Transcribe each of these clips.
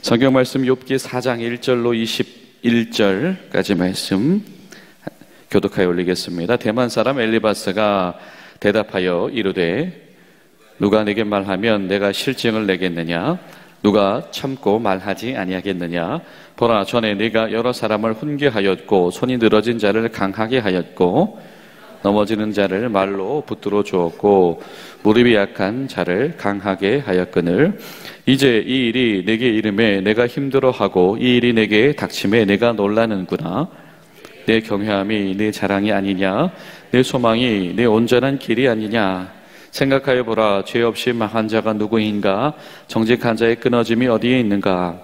성경 말씀 욥기 4장 1절로 21절까지 말씀 교독하여 올리겠습니다. 대만 사람 엘리바스가 대답하여 이르되 누가 내게 말하면 내가 실증을 내겠느냐? 누가 참고 말하지 아니하겠느냐? 보라, 전에 네가 여러 사람을 훈계하였고 손이 늘어진 자를 강하게 하였고 넘어지는 자를 말로 붙들어 주었고 무릎이 약한 자를 강하게 하였거늘 이제 이 일이 내게 이름에 내가 힘들어하고 이 일이 내게 닥침에 내가 놀라는구나. 내 경외함이 내 자랑이 아니냐? 내 소망이 내 온전한 길이 아니냐? 생각하여 보라, 죄 없이 망한 자가 누구인가? 정직한 자의 끊어짐이 어디에 있는가?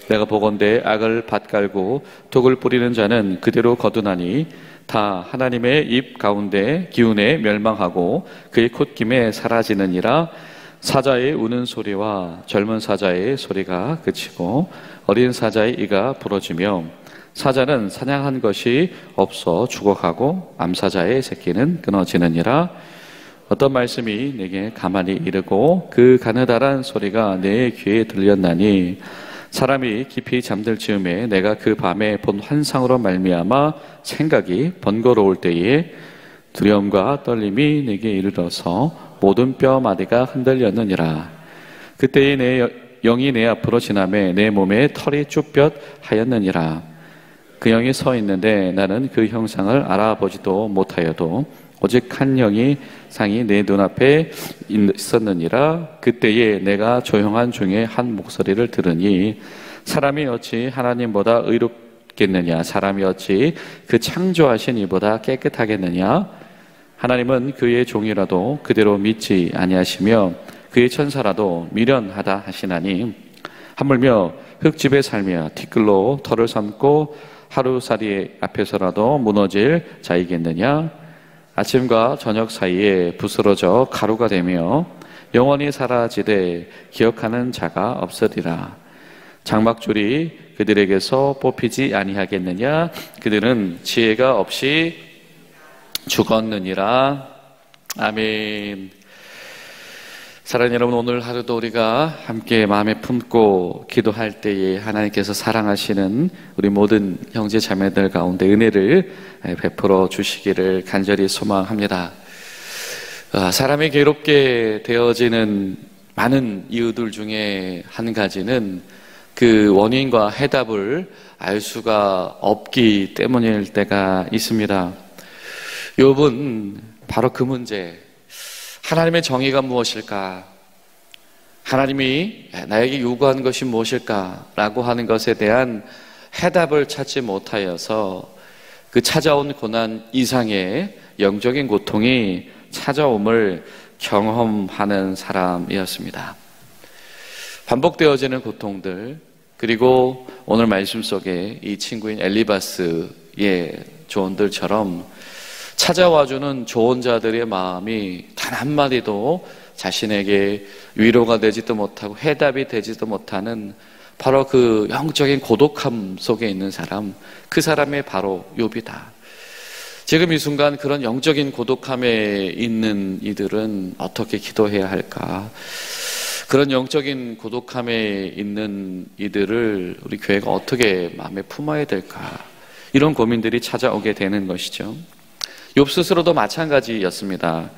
내가 보건대 악을 밭갈고 독을 뿌리는 자는 그대로 거두나니 다 하나님의 입 가운데 기운에 멸망하고 그의 콧김에 사라지느니라. 사자의 우는 소리와 젊은 사자의 소리가 그치고 어린 사자의 이가 부러지며 사자는 사냥한 것이 없어 죽어가고 암사자의 새끼는 끊어지느니라. 어떤 말씀이 내게 가만히 이르고 그 가느다란 소리가 내 귀에 들렸나니 사람이 깊이 잠들 즈음에 내가 그 밤에 본 환상으로 말미암아 생각이 번거로울 때에 두려움과 떨림이 내게 이르러서 모든 뼈마디가 흔들렸느니라. 그때에 내 영이 내 앞으로 지나매 내 몸에 털이 쭈뼛하였느니라. 그 영이 서 있는데 나는 그 형상을 알아보지도 못하여도 오직 한 영이 상이 내 눈앞에 있었느니라. 그때에 내가 조용한 중에 한 목소리를 들으니 사람이 어찌 하나님보다 의롭겠느냐? 사람이 어찌 그 창조하신 이보다 깨끗하겠느냐? 하나님은 그의 종이라도 그대로 믿지 아니하시며 그의 천사라도 미련하다 하시나니 하물며 흙집에 살며 티끌로 털을 삼고 하루살이 앞에서라도 무너질 자이겠느냐? 아침과 저녁 사이에 부스러져 가루가 되며 영원히 사라지되 기억하는 자가 없으리라. 장막줄이 그들에게서 뽑히지 아니하겠느냐? 그들은 지혜가 없이 죽었느니라. 아멘. 사랑하는 여러분, 오늘 하루도 우리가 함께 마음에 품고 기도할 때에 하나님께서 사랑하시는 우리 모든 형제 자매들 가운데 은혜를 베풀어 주시기를 간절히 소망합니다. 사람이 괴롭게 되어지는 많은 이유들 중에 한 가지는 그 원인과 해답을 알 수가 없기 때문일 때가 있습니다. 욥은 바로 그 문제, 하나님의 정의가 무엇일까? 하나님이 나에게 요구한 것이 무엇일까? 라고 하는 것에 대한 해답을 찾지 못하여서 그 찾아온 고난 이상의 영적인 고통이 찾아옴을 경험하는 사람이었습니다. 반복되어지는 고통들, 그리고 오늘 말씀 속에 이 친구인 엘리바스의 조언들처럼 찾아와주는 조언자들의 마음이 단 한마디도 자신에게 위로가 되지도 못하고 해답이 되지도 못하는 바로 그 영적인 고독함 속에 있는 사람, 그 사람이 바로 욥이다. 지금 이 순간 그런 영적인 고독함에 있는 이들은 어떻게 기도해야 할까? 그런 영적인 고독함에 있는 이들을 우리 교회가 어떻게 마음에 품어야 될까? 이런 고민들이 찾아오게 되는 것이죠. 욥 스스로도 마찬가지였습니다.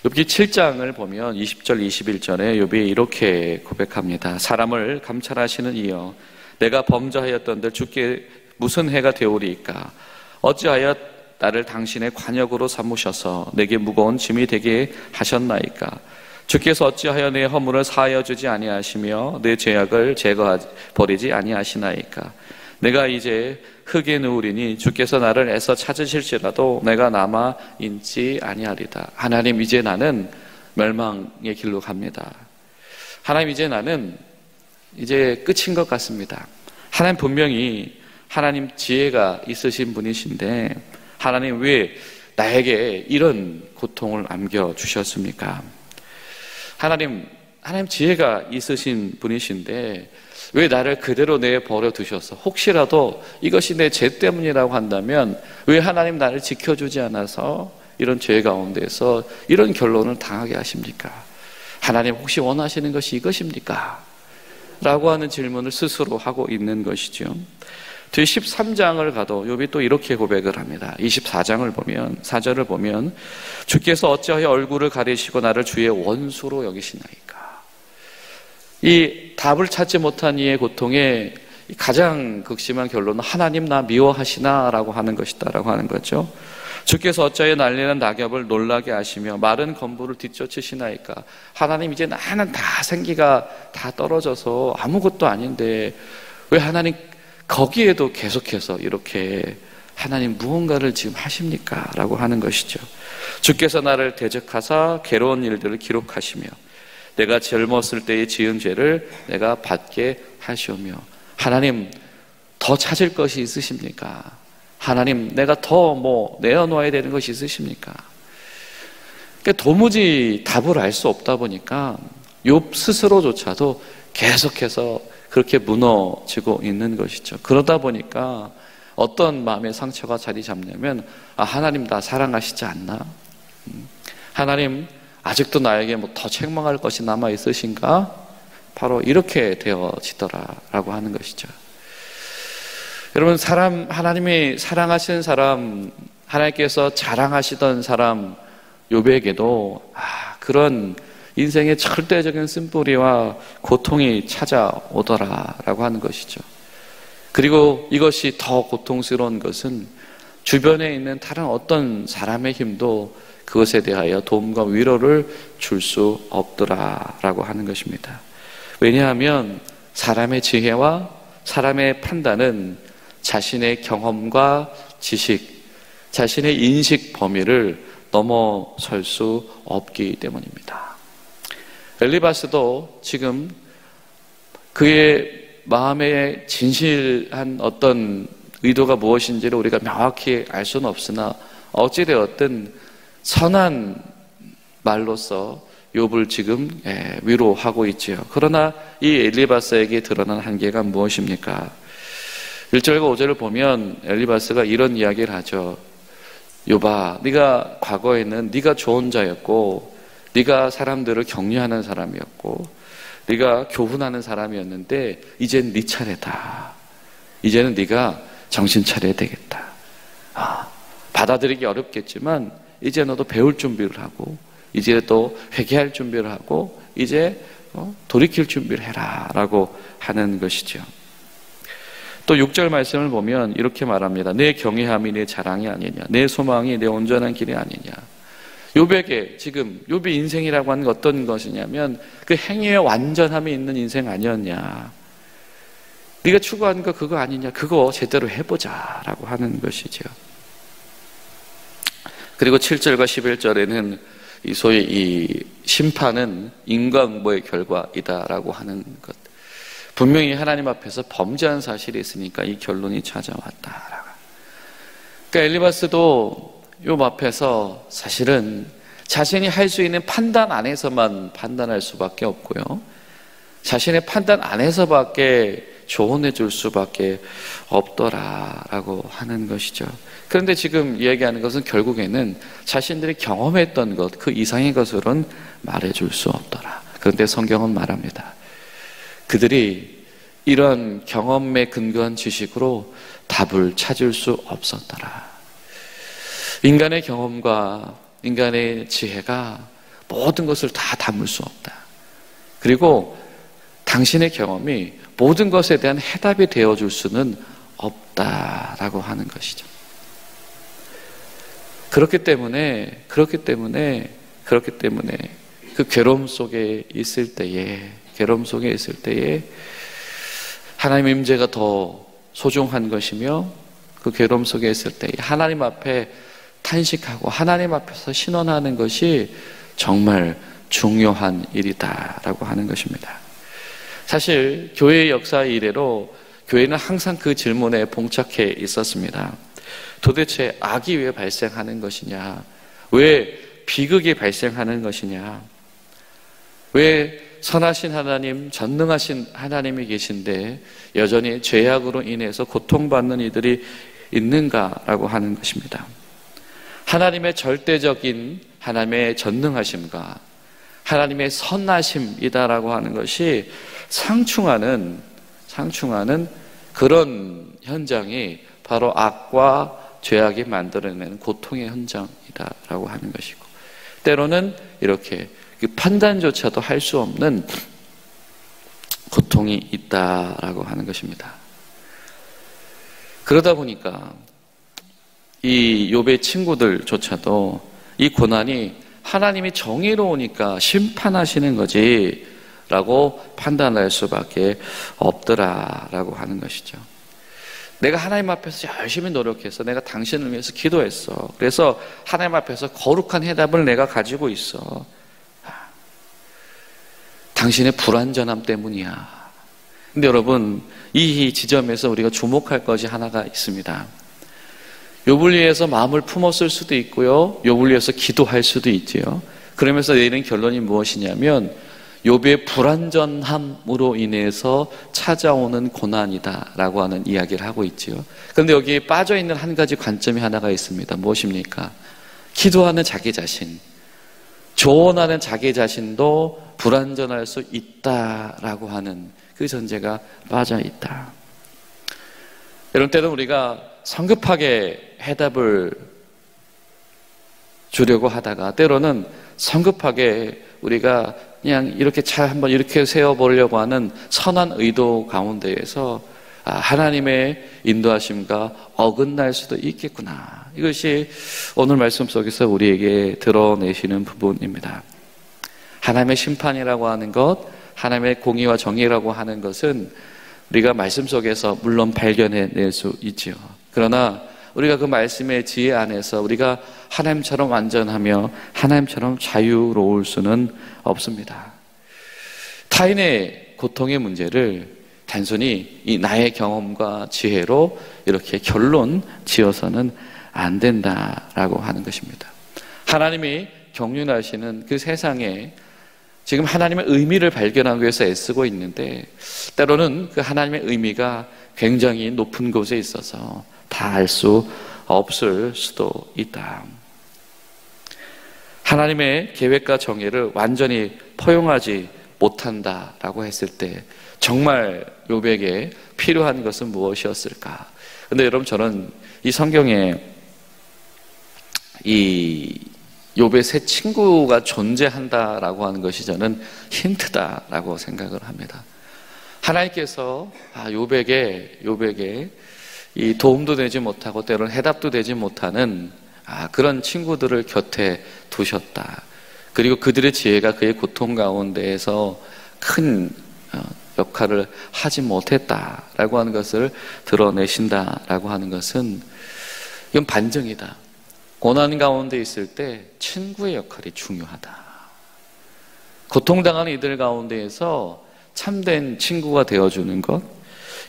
욥기 7장을 보면 20절 21절에 욥이 이렇게 고백합니다. 사람을 감찰하시는 이여, 내가 범죄하였던들 주께 무슨 해가 되오리이까? 어찌하여 나를 당신의 관역으로 삼으셔서 내게 무거운 짐이 되게 하셨나이까? 주께서 어찌하여 내 허물을 사하여 주지 아니하시며 내 죄악을 버리지 아니하시나이까? 내가 이제 흙에 누우리니 주께서 나를 애써 찾으실지라도 내가 남아 있지 아니하리다. 하나님, 이제 나는 멸망의 길로 갑니다. 하나님, 이제 나는 이제 끝인 것 같습니다. 하나님, 분명히 하나님 지혜가 있으신 분이신데 하나님, 왜 나에게 이런 고통을 안겨주셨습니까? 하나님 지혜가 있으신 분이신데 왜 나를 그대로 내버려 두셔서 혹시라도 이것이 내 죄 때문이라고 한다면 왜 하나님 나를 지켜주지 않아서 이런 죄 가운데서 이런 결론을 당하게 하십니까? 하나님 혹시 원하시는 것이 이것입니까? 라고 하는 질문을 스스로 하고 있는 것이죠. 뒤 13장을 가도 욥이 또 이렇게 고백을 합니다. 24장을 보면, 4절을 보면, 주께서 어찌하여 얼굴을 가리시고 나를 주의 원수로 여기시나이까. 이 답을 찾지 못한 이의 고통에 가장 극심한 결론은 하나님 나 미워하시나 라고 하는 것이다 라고 하는 거죠. 주께서 어찌하여 날리는 낙엽을 놀라게 하시며 마른 건부를 뒤쫓으시나이까. 하나님, 이제 나는 다 생기가 다 떨어져서 아무것도 아닌데 왜 하나님 거기에도 계속해서 이렇게 하나님 무언가를 지금 하십니까? 라고 하는 것이죠. 주께서 나를 대적하사 괴로운 일들을 기록하시며 내가 젊었을 때의 지은 죄를 내가 받게 하시오며. 하나님, 더 찾을 것이 있으십니까? 하나님, 내가 더 내어놓아야 되는 것이 있으십니까? 그러니까 도무지 답을 알 수 없다 보니까 욥 스스로조차도 계속해서 그렇게 무너지고 있는 것이죠. 그러다 보니까 어떤 마음의 상처가 자리 잡냐면, 하나님 나 사랑하시지 않나? 하나님 아직도 나에게 더 책망할 것이 남아 있으신가? 바로 이렇게 되어지더라라고 하는 것이죠. 여러분, 하나님이 사랑하시는 사람, 하나님께서 자랑하시던 사람 욥에게도 그런 인생의 절대적인 쓴뿌리와 고통이 찾아오더라라고 하는 것이죠. 그리고 이것이 더 고통스러운 것은 주변에 있는 다른 어떤 사람의 힘도 그것에 대하여 도움과 위로를 줄 수 없더라라고 하는 것입니다. 왜냐하면 사람의 지혜와 사람의 판단은 자신의 경험과 지식, 자신의 인식 범위를 넘어설 수 없기 때문입니다. 엘리바스도 지금 그의 마음의 진실한 어떤 의도가 무엇인지를 우리가 명확히 알 수는 없으나 어찌되었든 선한 말로서 욥을 지금 위로하고 있지요. 그러나 이 엘리바스에게 드러난 한계가 무엇입니까? 1절과 5절을 보면 엘리바스가 이런 이야기를 하죠. 욥아, 네가 과거에는 네가 좋은 자였고 네가 사람들을 격려하는 사람이었고 네가 교훈하는 사람이었는데 이젠 네 차례다. 이제는 네가 정신 차려야 되겠다. 받아들이기 어렵겠지만 이제 너도 배울 준비를 하고 이제 또 회개할 준비를 하고 이제 돌이킬 준비를 해라 라고 하는 것이죠. 또 6절 말씀을 보면 이렇게 말합니다. 내 경외함이 내 자랑이 아니냐, 내 소망이 내 온전한 길이 아니냐. 욥에게 지금 욥의 인생이라고 하는 게 어떤 것이냐면 그 행위의 완전함이 있는 인생 아니었냐, 네가 추구하는 거 그거 아니냐, 그거 제대로 해보자 라고 하는 것이죠. 그리고 7절과 11절에는 소위 이 심판은 인과응보의 결과이다라고 하는 것, 분명히 하나님 앞에서 범죄한 사실이 있으니까 이 결론이 찾아왔다. 그러니까 엘리바스도 욥 앞에서 사실은 자신이 할 수 있는 판단 안에서만 판단할 수밖에 없고요, 자신의 판단 안에서밖에 조언해 줄 수밖에 없더라라고 하는 것이죠. 그런데 지금 이야기하는 것은 결국에는 자신들이 경험했던 것, 그 이상의 것으로는 말해줄 수 없더라. 그런데 성경은 말합니다. 그들이 이런 경험에 근거한 지식으로 답을 찾을 수 없었더라. 인간의 경험과 인간의 지혜가 모든 것을 다 담을 수 없다. 그리고 당신의 경험이 모든 것에 대한 해답이 되어줄 수는 없다라고 하는 것이죠. 그렇기 때문에 그 괴로움 속에 있을 때에 하나님의 임재가 더 소중한 것이며, 그 괴로움 속에 있을 때에 하나님 앞에 탄식하고 하나님 앞에서 신원하는 것이 정말 중요한 일이다라고 하는 것입니다. 사실 교회의 역사 이래로 교회는 항상 그 질문에 봉착해 있었습니다. 도대체 악이 왜 발생하는 것이냐? 왜 비극이 발생하는 것이냐? 왜 선하신 하나님, 전능하신 하나님이 계신데 여전히 죄악으로 인해서 고통받는 이들이 있는가라고 하는 것입니다. 하나님의 절대적인 하나님의 전능하심과 하나님의 선하심이다라고 하는 것이 상충하는 그런 현장이 바로 악과 죄악이 만들어내는 고통의 현장이다라고 하는 것이고, 때로는 이렇게 판단조차도 할 수 없는 고통이 있다라고 하는 것입니다. 그러다 보니까 이 욥의 친구들조차도 이 고난이 하나님이 정의로우니까 심판하시는 거지 라고 판단할 수밖에 없더라라고 하는 것이죠. 내가 하나님 앞에서 열심히 노력해서 내가 당신을 위해서 기도했어. 그래서 하나님 앞에서 거룩한 해답을 내가 가지고 있어. 당신의 불완전함 때문이야. 근데 여러분, 이 지점에서 우리가 주목할 것이 하나가 있습니다. 욥을 위해서 마음을 품었을 수도 있고요, 욥을 위해서 기도할 수도 있지요. 그러면서 내리는 결론이 무엇이냐면 욥의 불완전함으로 인해서 찾아오는 고난이다라고 하는 이야기를 하고 있지요. 그런데 여기에 빠져있는 한 가지 관점이 하나가 있습니다. 무엇입니까? 기도하는 자기 자신, 조언하는 자기 자신도 불완전할 수 있다라고 하는 그 전제가 빠져있다. 이런 때는 우리가 성급하게 해답을 주려고 하다가 때로는 성급하게 우리가 그냥 이렇게 잘 한번 이렇게 세워보려고 하는 선한 의도 가운데에서 하나님의 인도하심과 어긋날 수도 있겠구나. 이것이 오늘 말씀 속에서 우리에게 드러내시는 부분입니다. 하나님의 심판이라고 하는 것, 하나님의 공의와 정의라고 하는 것은 우리가 말씀 속에서 물론 발견해낼 수 있지요. 그러나 우리가 그 말씀의 지혜 안에서 우리가 하나님처럼 완전하며 하나님처럼 자유로울 수는 없습니다. 타인의 고통의 문제를 단순히 이 나의 경험과 지혜로 이렇게 결론 지어서는 안 된다라고 하는 것입니다. 하나님이 경륜하시는 그 세상에 지금 하나님의 의미를 발견하기 위해서 애쓰고 있는데 때로는 그 하나님의 의미가 굉장히 높은 곳에 있어서 다 알 수 없을 수도 있다. 하나님의 계획과 정의를 완전히 포용하지 못한다라고 했을 때 정말 욥에게 필요한 것은 무엇이었을까? 근데 여러분, 저는 이 성경에 이 욥의 새 친구가 존재한다라고 하는 것이 저는 힌트다라고 생각을 합니다. 하나님께서 욥에게 이 도움도 되지 못하고 때로는 해답도 되지 못하는 그런 친구들을 곁에 두셨다. 그리고 그들의 지혜가 그의 고통 가운데에서 큰 역할을 하지 못했다라고 하는 것을 드러내신다라고 하는 것은 이건 반증이다. 고난 가운데 있을 때 친구의 역할이 중요하다. 고통당하는 이들 가운데에서 참된 친구가 되어주는 것,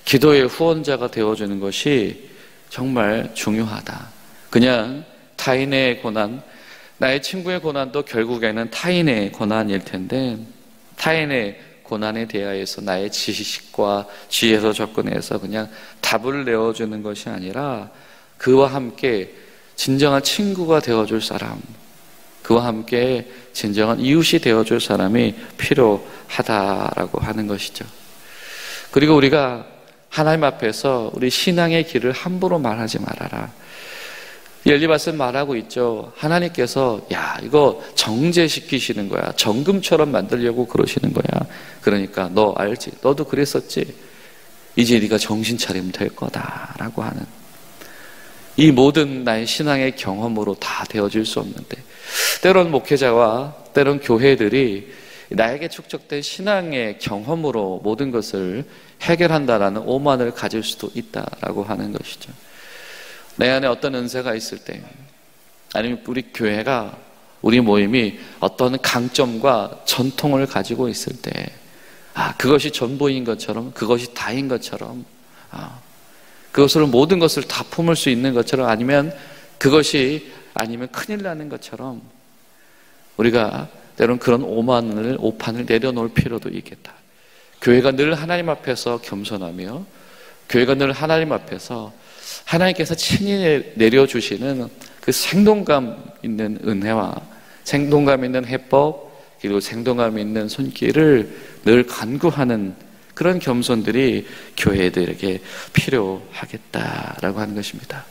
기도의 후원자가 되어주는 것이 정말 중요하다. 그냥 타인의 고난, 나의 친구의 고난도 결국에는 타인의 고난일 텐데 타인의 고난에 대하여서 나의 지식과 지혜로 접근해서 그냥 답을 내어주는 것이 아니라 그와 함께 진정한 친구가 되어줄 사람, 그와 함께 진정한 이웃이 되어줄 사람이 필요하다라고 하는 것이죠. 그리고 우리가 하나님 앞에서 우리 신앙의 길을 함부로 말하지 말아라. 엘리바스는 말하고 있죠. 하나님께서 이거 정제시키시는 거야. 정금처럼 만들려고 그러시는 거야. 그러니까 너 알지? 너도 그랬었지? 이제 네가 정신 차리면 될 거다라고 하는, 이 모든 나의 신앙의 경험으로 다 되어질 수 없는데 때론 목회자와 때론 교회들이 나에게 축적된 신앙의 경험으로 모든 것을 해결한다라는 오만을 가질 수도 있다라고 하는 것이죠. 내 안에 어떤 은사가 있을 때, 아니면 우리 교회가, 우리 모임이 어떤 강점과 전통을 가지고 있을 때 그것이 전부인 것처럼, 그것이 다인 것처럼, 그것으로 모든 것을 다 품을 수 있는 것처럼, 아니면 그것이 아니면 큰일 나는 것처럼 우리가 때로는 그런 오판을 내려놓을 필요도 있겠다. 교회가 늘 하나님 앞에서 겸손하며, 교회가 늘 하나님 앞에서 하나님께서 친히 내려주시는 그 생동감 있는 은혜와 생동감 있는 해법, 그리고 생동감 있는 손길을 늘 간구하는 그런 겸손들이 교회들에게 필요하겠다라고 하는 것입니다.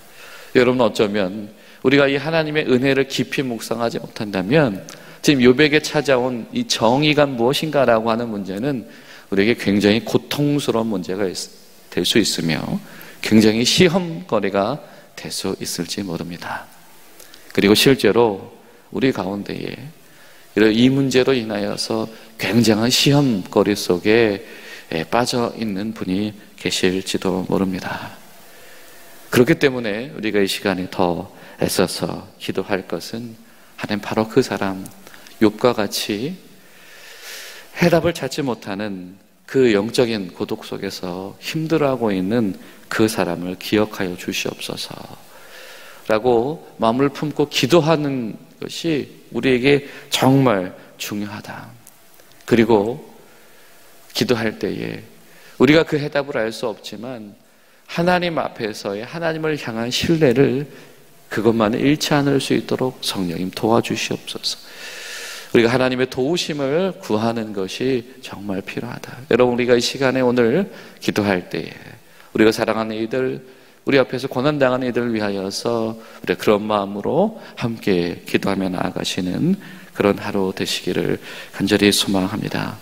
여러분, 어쩌면 우리가 이 하나님의 은혜를 깊이 묵상하지 못한다면 지금 욥에게 찾아온 이 정의가 무엇인가라고 하는 문제는 우리에게 굉장히 고통스러운 문제가 될 수 있으며 굉장히 시험거리가 될 수 있을지 모릅니다. 그리고 실제로 우리 가운데에 이 문제로 인하여서 굉장한 시험거리 속에 빠져 있는 분이 계실지도 모릅니다. 그렇기 때문에 우리가 이 시간에 더 애써서 기도할 것은 하나님, 바로 그 사람 욥과 같이 해답을 찾지 못하는 그 영적인 고독 속에서 힘들어하고 있는 그 사람을 기억하여 주시옵소서 라고 마음을 품고 기도하는 것이 우리에게 정말 중요하다. 그리고 기도할 때에 우리가 그 해답을 알 수 없지만 하나님 앞에서의 하나님을 향한 신뢰를 그것만을 잃지 않을 수 있도록 성령님 도와주시옵소서. 우리가 하나님의 도우심을 구하는 것이 정말 필요하다. 여러분, 우리가 이 시간에 오늘 기도할 때에 우리가 사랑하는 이들, 우리 앞에서 고난당하는 이들을 위하여서 우리가 그런 마음으로 함께 기도하며 나아가시는 그런 하루 되시기를 간절히 소망합니다.